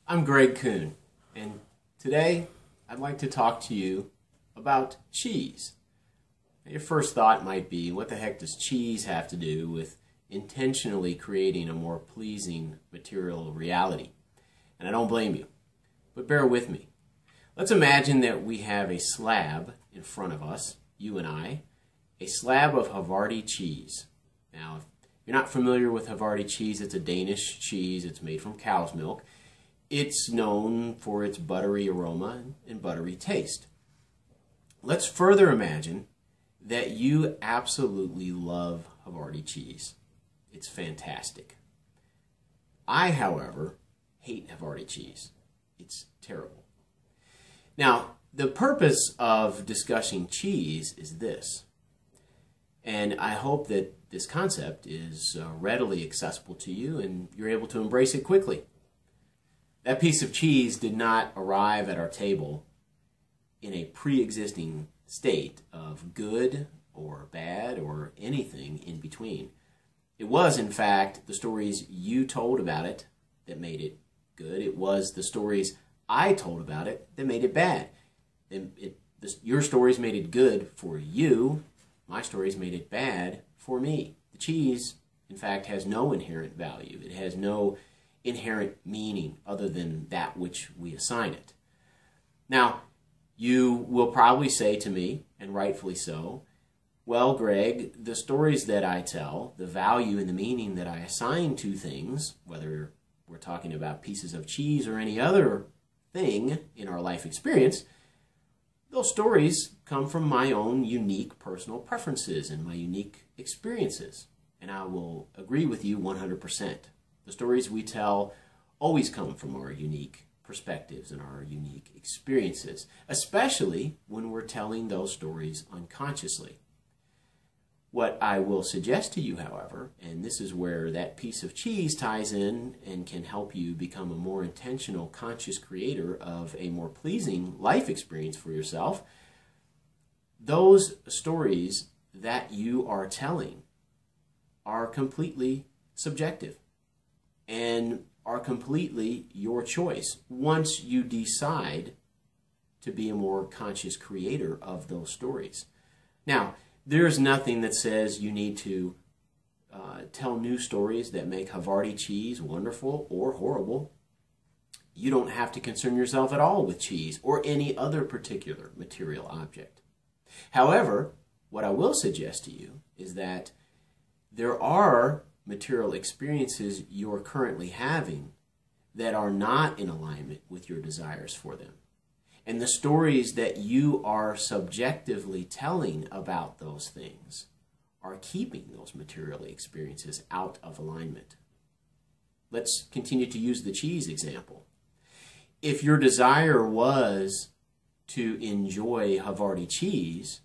I'm Greg Kuhn, and today I'd like to talk to you about cheese. Your first thought might be, what the heck does cheese have to do with intentionally creating a more pleasing material reality? And I don't blame you, but bear with me. Let's imagine that we have a slab in front of us, you and I, a slab of Havarti cheese. Now, if you're not familiar with Havarti cheese, it's a Danish cheese. It's made from cow's milk. It's known for its buttery aroma and buttery taste. Let's further imagine that you absolutely love Havarti cheese. It's fantastic. I, however, hate Havarti cheese. It's terrible. Now, the purpose of discussing cheese is this, and I hope that this concept is readily accessible to you and you're able to embrace it quickly. That piece of cheese did not arrive at our table in a pre-existing state of good or bad or anything in between. It was, in fact, the stories you told about it that made it good. It was the stories I told about it that made it bad. Your stories made it good for you. My stories made it bad for me. The cheese, in fact, has no inherent value. It has no inherent meaning other than that which we assign it. Now, you will probably say to me, and rightfully so, well, Greg, the stories that I tell, the value and the meaning that I assign to things, whether we're talking about pieces of cheese or any other thing in our life experience, those stories come from my own unique personal preferences and my unique experiences. And I will agree with you 100%. The stories we tell always come from our unique perspectives and our unique experiences, especially when we're telling those stories unconsciously. What I will suggest to you, however, and this is where that piece of cheese ties in and can help you become a more intentional, conscious creator of a more pleasing life experience for yourself, those stories that you are telling are completely subjective and are completely your choice once you decide to be a more conscious creator of those stories. Now, there's nothing that says you need to tell new stories that make Havarti cheese wonderful or horrible. You don't have to concern yourself at all with cheese or any other particular material object. However, what I will suggest to you is that there are material experiences you're currently having that are not in alignment with your desires for them. And the stories that you are subjectively telling about those things are keeping those material experiences out of alignment. Let's continue to use the cheese example. If your desire was to enjoy Havarti cheese,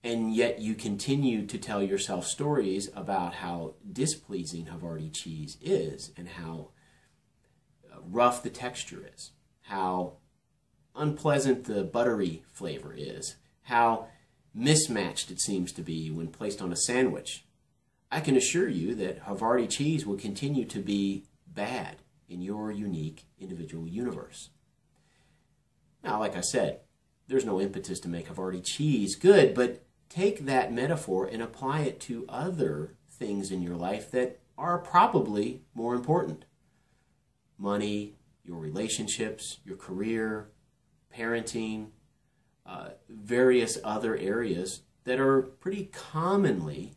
and yet you continue to tell yourself stories about how displeasing Havarti cheese is and how rough the texture is, how unpleasant the buttery flavor is, how mismatched it seems to be when placed on a sandwich, I can assure you that Havarti cheese will continue to be bad in your unique individual universe. Now, like I said, there's no impetus to make Havarti cheese good, but take that metaphor and apply it to other things in your life that are probably more important. Money, your relationships, your career, parenting, various other areas that are pretty commonly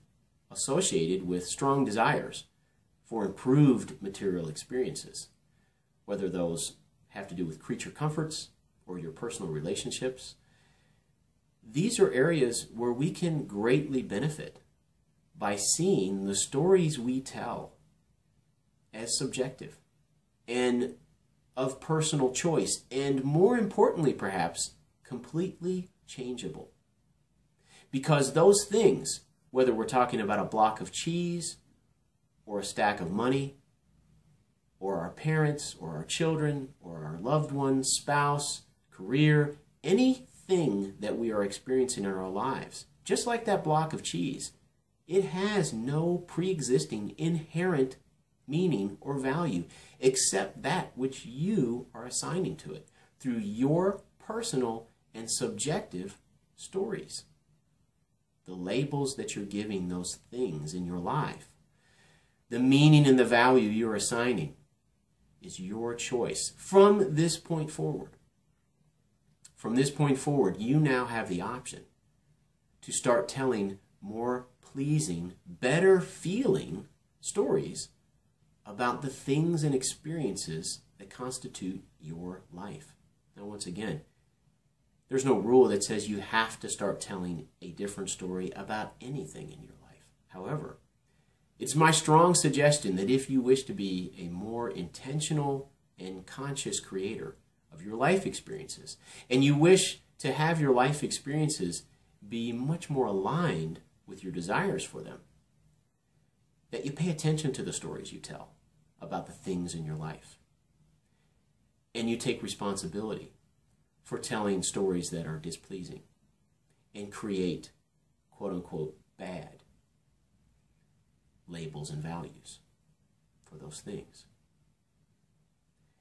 associated with strong desires for improved material experiences, whether those have to do with creature comforts or your personal relationships. These are areas where we can greatly benefit by seeing the stories we tell as subjective and of personal choice, and more importantly, perhaps, completely changeable. Because those things, whether we're talking about a block of cheese or a stack of money or our parents or our children or our loved ones, spouse, career, anything that we are experiencing in our lives, just like that block of cheese, it has no pre-existing inherent meaning, or value except that which you are assigning to it through your personal and subjective stories. The labels that you're giving those things in your life, the meaning and the value you're assigning, is your choice from this point forward. From this point forward, you now have the option to start telling more pleasing, better feeling stories about the things and experiences that constitute your life. Now, once again, there's no rule that says you have to start telling a different story about anything in your life. However, it's my strong suggestion that if you wish to be a more intentional and conscious creator of your life experiences, and you wish to have your life experiences be much more aligned with your desires for them, that you pay attention to the stories you tell about the things in your life. And you take responsibility for telling stories that are displeasing and create, quote unquote, bad labels and values for those things.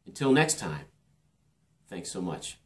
Until next time, thanks so much.